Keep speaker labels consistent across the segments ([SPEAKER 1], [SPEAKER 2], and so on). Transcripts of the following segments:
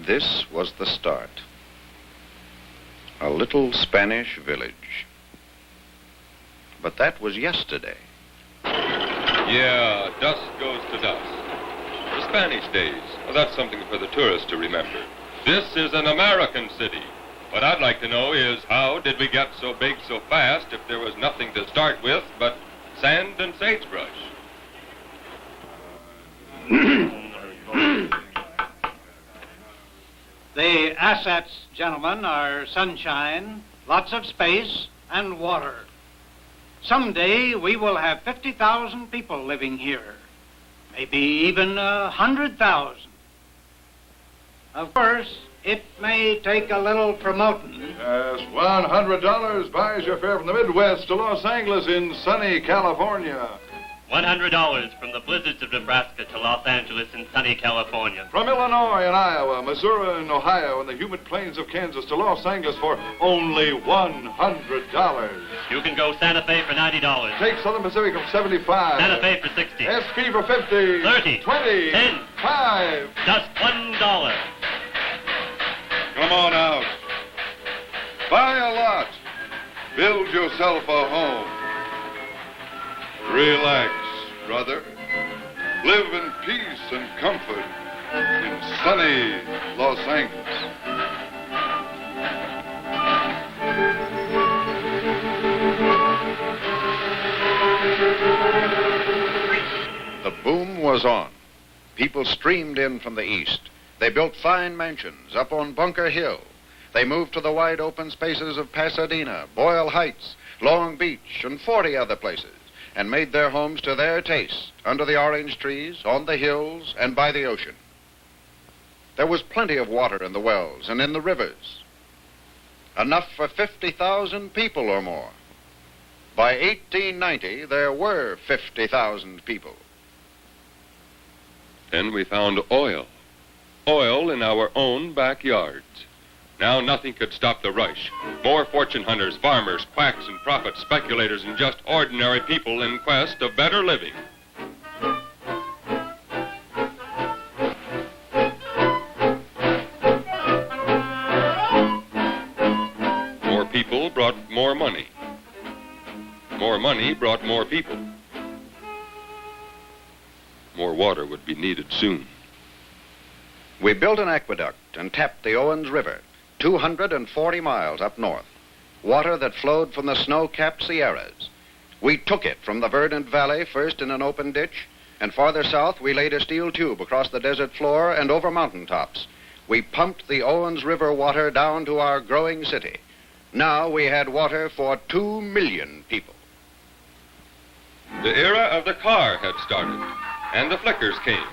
[SPEAKER 1] This was the start. A little Spanish village. But that was yesterday.
[SPEAKER 2] Yeah, dust goes to dust. The Spanish days, well, that's something for the tourists to remember. This is an American city. What I'd like to know is how did we get so big so fast if there was nothing to start with but sand and sagebrush?
[SPEAKER 3] The assets, gentlemen, are sunshine, lots of space, and water. Someday we will have 50,000 people living here, maybe even 100,000. Of course, it may take a little promoting.
[SPEAKER 4] Yes, $100 buys your fare from the Midwest to Los Angeles in sunny California.
[SPEAKER 5] $100 from the blizzards of Nebraska to Los Angeles in sunny California.
[SPEAKER 4] From Illinois and Iowa, Missouri and Ohio, and the humid plains of Kansas to Los Angeles for only $100.
[SPEAKER 5] You can go Santa Fe for $90.
[SPEAKER 4] Take Southern Pacific for $75.
[SPEAKER 5] Santa Fe for $60.
[SPEAKER 4] SP for $50.
[SPEAKER 5] 30.
[SPEAKER 4] 20.
[SPEAKER 5] 10.
[SPEAKER 4] 5.
[SPEAKER 5] Just $1.
[SPEAKER 4] Come on out. Buy a lot. Build yourself a home. Relax, brother. Live in peace and comfort in sunny Los Angeles.
[SPEAKER 1] The boom was on. People streamed in from the east. They built fine mansions up on Bunker Hill. They moved to the wide open spaces of Pasadena, Boyle Heights, Long Beach, and 40 other places, and made their homes to their taste, under the orange trees, on the hills, and by the ocean. There was plenty of water in the wells and in the rivers. Enough for 50,000 people or more. By 1890, there were 50,000 people.
[SPEAKER 2] Then we found oil. Oil in our own backyards. Now nothing could stop the rush. More fortune hunters, farmers, quacks and prophet speculators, and just ordinary people in quest of better living. More people brought more money. More money brought more people. More water would be needed soon.
[SPEAKER 1] We built an aqueduct and tapped the Owens River, 240 miles up north. Water that flowed from the snow-capped Sierras. We took it from the verdant valley, first in an open ditch, and farther south we laid a steel tube across the desert floor and over mountaintops. We pumped the Owens River water down to our growing city. Now we had water for 2 million people.
[SPEAKER 2] The era of the car had started, and the flickers came.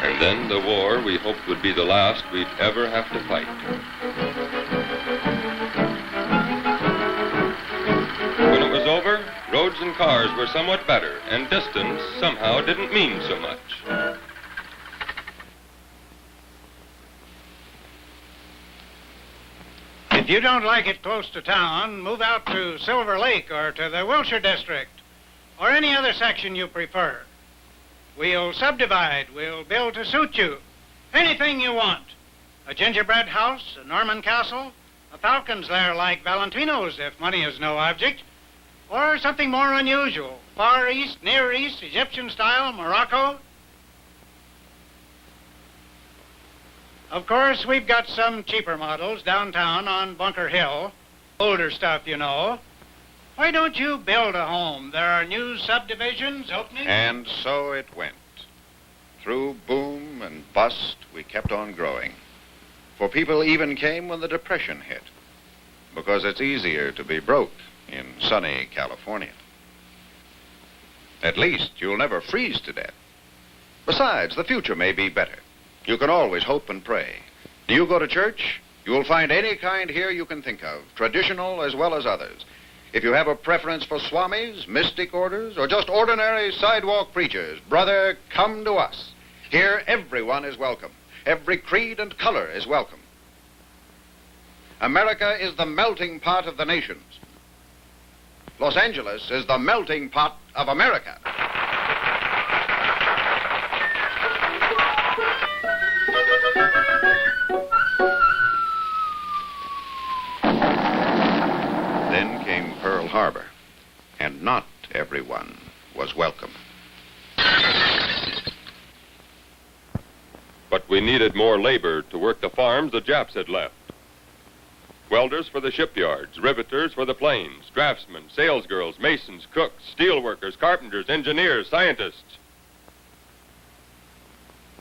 [SPEAKER 2] And then the war we hoped would be the last we'd ever have to fight. When it was over, roads and cars were somewhat better, and distance somehow didn't mean so much.
[SPEAKER 3] If you don't like it close to town, move out to Silver Lake or to the Wilshire District, or any other section you prefer. We'll subdivide. We'll build to suit you. Anything you want. A gingerbread house, a Norman castle, a falcon's lair like Valentino's, if money is no object, or something more unusual. Far East, Near East, Egyptian style, Morocco. Of course, we've got some cheaper models downtown on Bunker Hill. Older stuff, you know. Why don't you build a home? There are new subdivisions opening.
[SPEAKER 1] And so it went. Through boom and bust, we kept on growing. For people even came when the Depression hit, because it's easier to be broke in sunny California. At least you'll never freeze to death. Besides, the future may be better. You can always hope and pray. Do you go to church? You'll find any kind here you can think of, traditional as well as others. If you have a preference for swamis, mystic orders, or just ordinary sidewalk preachers, brother, come to us. Here, everyone is welcome. Every creed and color is welcome. America is the melting pot of the nations. Los Angeles is the melting pot of America. Then came Pearl Harbor, and not everyone was welcome.
[SPEAKER 2] But we needed more labor to work the farms the Japs had left. Welders for the shipyards, riveters for the planes, draftsmen, salesgirls, masons, cooks, steelworkers, carpenters, engineers, scientists.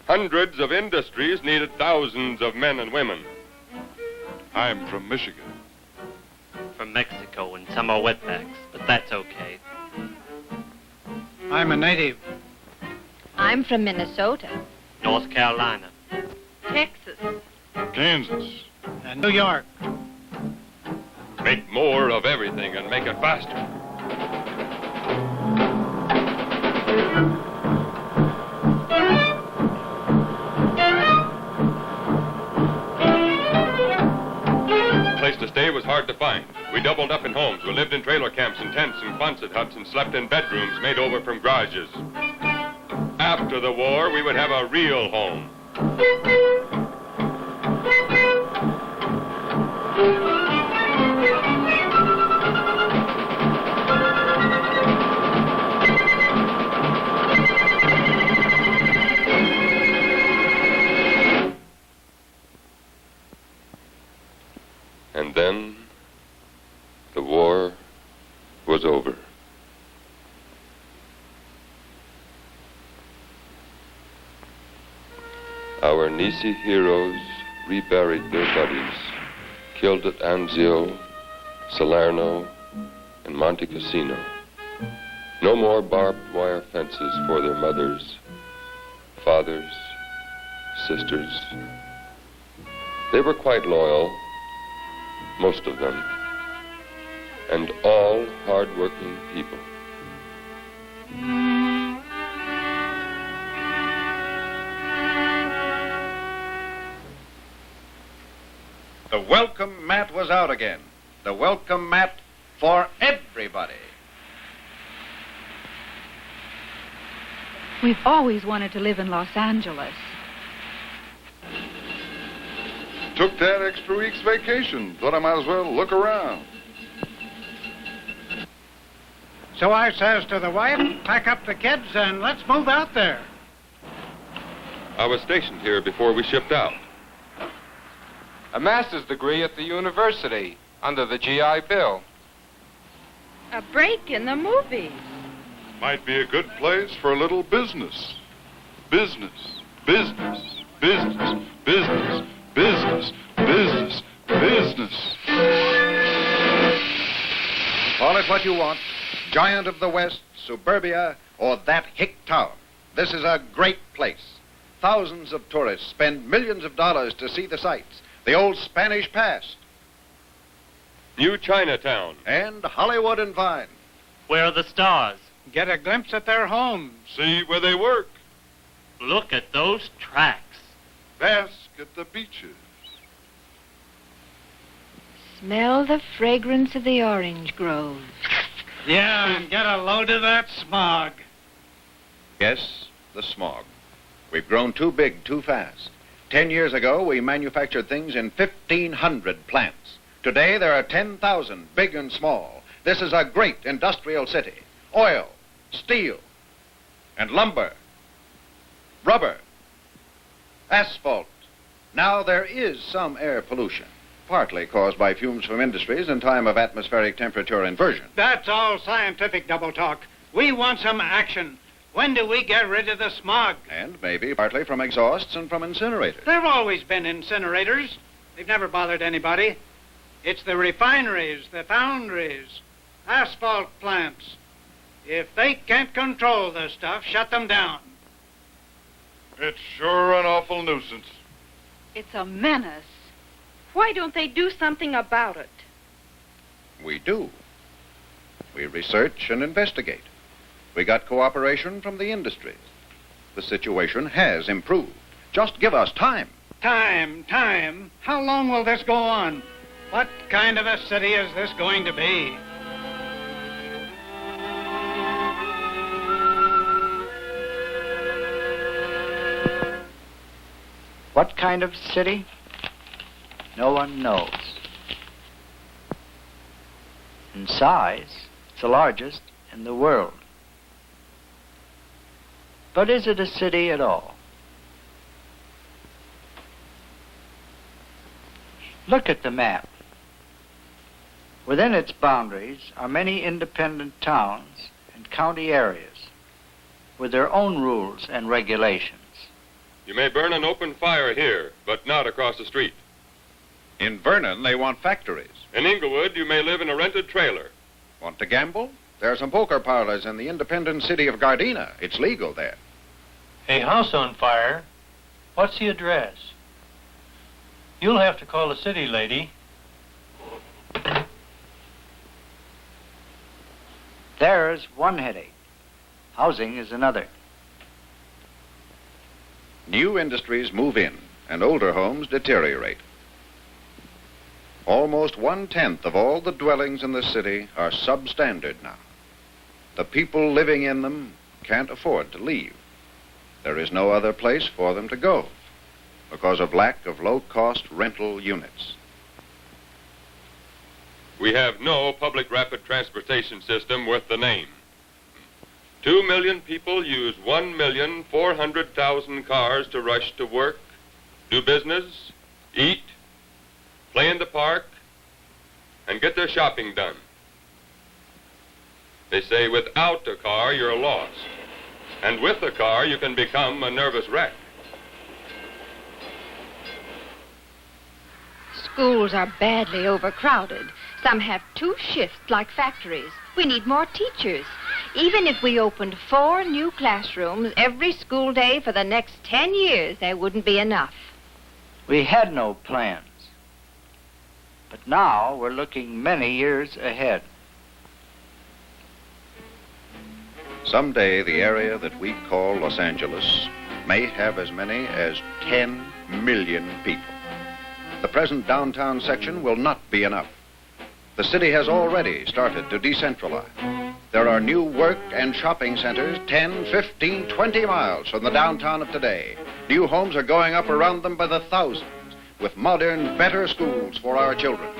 [SPEAKER 2] Hundreds of industries needed thousands of men and women.
[SPEAKER 4] I'm from Michigan.
[SPEAKER 5] From Mexico, and some are wetbacks, but that's okay.
[SPEAKER 3] I'm a native.
[SPEAKER 6] I'm from Minnesota.
[SPEAKER 5] North Carolina.
[SPEAKER 6] Texas.
[SPEAKER 4] Kansas.
[SPEAKER 3] And New York.
[SPEAKER 2] Make more of everything and make it faster. A place to stay was hard to find. We doubled up in homes. We lived in trailer camps and tents and Quonset huts and slept in bedrooms made over from garages. After the war, we would have a real home. And then the war was over. Our Nazi heroes reburied their bodies, killed at Anzio, Salerno, and Monte Cassino. No more barbed wire fences for their mothers, fathers, sisters. They were quite loyal, most of them, and all hard-working people.
[SPEAKER 1] The welcome mat was out again. The welcome mat for everybody.
[SPEAKER 7] We've always wanted to live in Los Angeles.
[SPEAKER 4] Took that extra week's vacation. Thought I might as well look around.
[SPEAKER 3] So I says to the wife, pack up the kids and let's move out there.
[SPEAKER 2] I was stationed here before we shipped out.
[SPEAKER 8] A master's degree at the university under the GI Bill.
[SPEAKER 6] A break in the movies.
[SPEAKER 4] Might be a good place for a little business. Business, business, business, business, business, business, business.
[SPEAKER 1] Call it what you want. Giant of the West, suburbia, or that hick town. This is a great place. Thousands of tourists spend millions of dollars to see the sights. The old Spanish past.
[SPEAKER 2] New Chinatown.
[SPEAKER 1] And Hollywood and Vine.
[SPEAKER 5] Where are the stars?
[SPEAKER 3] Get a glimpse at their homes.
[SPEAKER 4] See where they work.
[SPEAKER 5] Look at those tracks.
[SPEAKER 4] Bask at the beaches.
[SPEAKER 6] Smell the fragrance of the orange groves.
[SPEAKER 3] Yeah, and get a load of that smog.
[SPEAKER 1] Yes, the smog. We've grown too big too fast. 10 years ago, we manufactured things in 1,500 plants. Today, there are 10,000, big and small. This is a great industrial city. Oil, steel, and lumber, rubber, asphalt. Now, there is some air pollution, partly caused by fumes from industries in time of atmospheric temperature inversion.
[SPEAKER 3] That's all scientific double talk. We want some action. When do we get rid of the smog?
[SPEAKER 1] And maybe partly from exhausts and from incinerators.
[SPEAKER 3] There've always been incinerators. They've never bothered anybody. It's the refineries, the foundries, asphalt plants. If they can't control the stuff, shut them down.
[SPEAKER 4] It's sure an awful nuisance.
[SPEAKER 7] It's a menace.
[SPEAKER 6] Why don't they do something about it?
[SPEAKER 1] We do. We research and investigate. We got cooperation from the industries. The situation has improved. Just give us time.
[SPEAKER 3] Time. How long will this go on? What kind of a city is this going to be?
[SPEAKER 9] What kind of city? No one knows. In size, it's the largest in the world. But is it a city at all? Look at the map. Within its boundaries are many independent towns and county areas with their own rules and regulations.
[SPEAKER 2] You may burn an open fire here, but not across the street.
[SPEAKER 1] In Vernon, they want factories.
[SPEAKER 2] In Inglewood, you may live in a rented trailer.
[SPEAKER 1] Want to gamble? There are some poker parlors in the independent city of Gardena. It's legal there.
[SPEAKER 10] A house on fire? What's the address? You'll have to call the city, lady.
[SPEAKER 9] There's one headache. Housing is another.
[SPEAKER 1] New industries move in, and older homes deteriorate. Almost 1/10 of all the dwellings in the city are substandard now. The people living in them can't afford to leave. There is no other place for them to go because of lack of low-cost rental units.
[SPEAKER 2] We have no public rapid transportation system worth the name. 2 million people use 1,400,000 cars to rush to work, do business, eat, play in the park, and get their shopping done. They say without a car, you're lost. And with a car, you can become a nervous wreck.
[SPEAKER 6] Schools are badly overcrowded. Some have 2 shifts like factories. We need more teachers. Even if we opened 4 new classrooms every school day for the next 10 years, there wouldn't be enough.
[SPEAKER 9] We had no plans. But now we're looking many years ahead.
[SPEAKER 1] Someday, the area that we call Los Angeles may have as many as 10 million people. The present downtown section will not be enough. The city has already started to decentralize. There are new work and shopping centers 10, 15, 20 miles from the downtown of today. New homes are going up around them by the thousands, with modern, better schools for our children.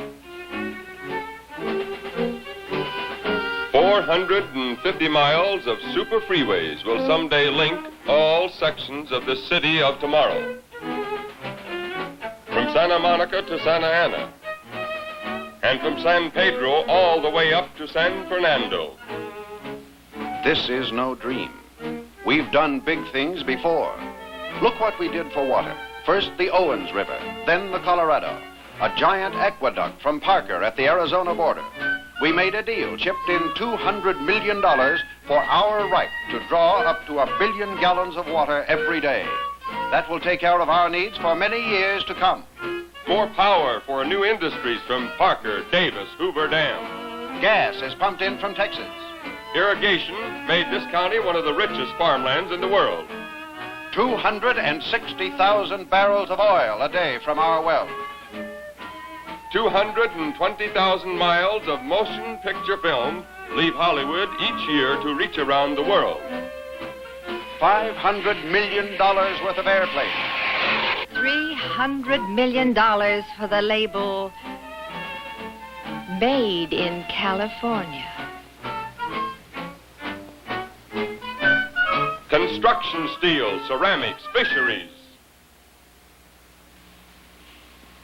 [SPEAKER 2] 450 miles of super freeways will someday link all sections of the city of tomorrow. From Santa Monica to Santa Ana, and from San Pedro all the way up to San Fernando.
[SPEAKER 1] This is no dream. We've done big things before. Look what we did for water. First the Owens River, then the Colorado, a giant aqueduct from Parker at the Arizona border. We made a deal, chipped in $200 million for our right to draw up to 1 billion gallons of water every day. That will take care of our needs for many years to come.
[SPEAKER 2] More power for new industries from Parker, Davis, Hoover Dam.
[SPEAKER 1] Gas is pumped in from Texas.
[SPEAKER 2] Irrigation made this county one of the richest farmlands in the world.
[SPEAKER 1] 260,000 barrels of oil a day from our wells.
[SPEAKER 2] 220,000 miles of motion picture film leave Hollywood each year to reach around the world.
[SPEAKER 1] $500 million worth of airplanes.
[SPEAKER 6] $300 million for the label Made in California.
[SPEAKER 2] Construction steel, ceramics, fisheries.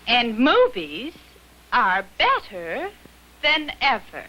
[SPEAKER 7] And movies are better than ever.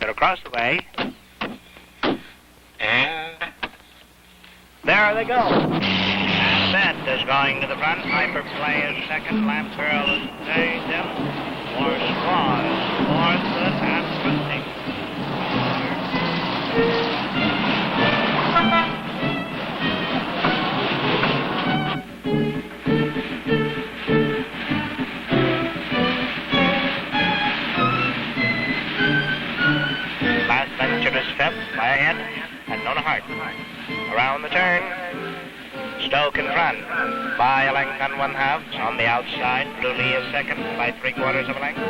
[SPEAKER 3] Across the way. And there they go. And that
[SPEAKER 11] Left is going to the front. Hyperplay is second. Lap girl is changed him. More squaws. Fourth and twisting. Last venture is Phep by a head and Nona Hart. Around the turn. Stoke in front by a length and 1/2. On the outside, Blue Lee is second by 3/4 of a length.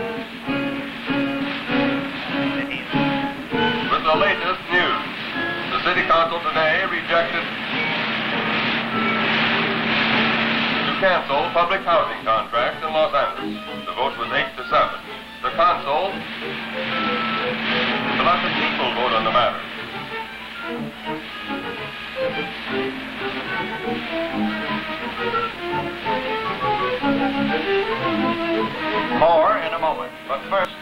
[SPEAKER 2] With the latest news, the City Council today rejected to cancel public housing contracts in Los Angeles. The vote was 8-7. The council to let the people vote on the matter. More in a moment, but first,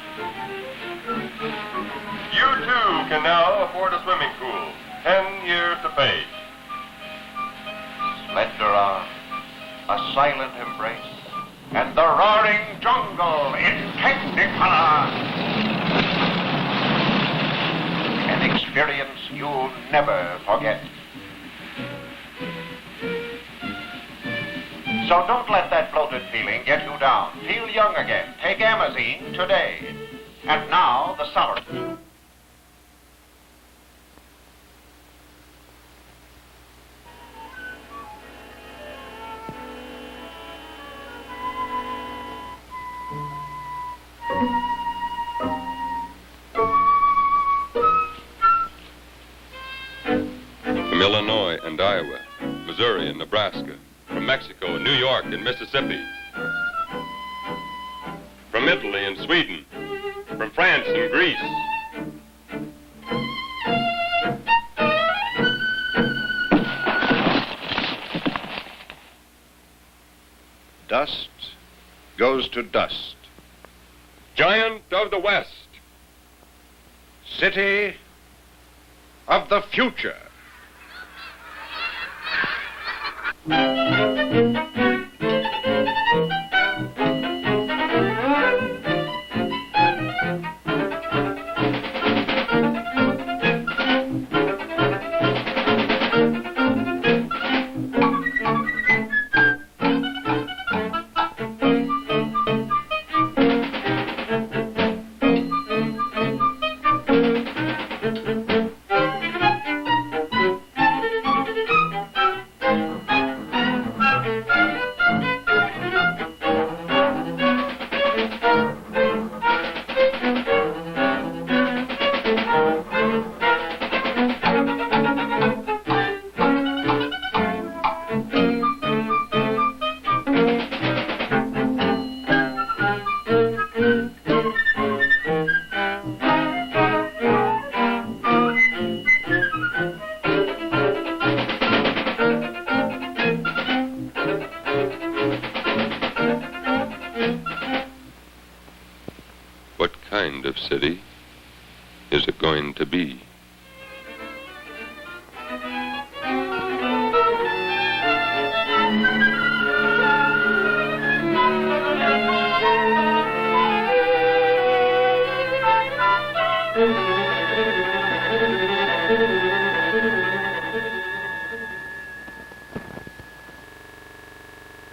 [SPEAKER 2] you too can now afford a swimming pool. 10 years to pay.
[SPEAKER 1] Slender arms, a silent embrace, and the roaring jungle in Technicolor. An experience you'll never forget. So don't let that bloated feeling get you down. Feel young again. Take Amazine today. And now, the summer.
[SPEAKER 2] From Illinois and Iowa, Missouri and Nebraska, from Mexico and New York and Mississippi, from Italy and Sweden, from France and Greece.
[SPEAKER 1] Dust goes to dust.
[SPEAKER 2] Giant of the West.
[SPEAKER 1] City of the future.
[SPEAKER 2] What kind of city is it going to be?
[SPEAKER 12] Thank you.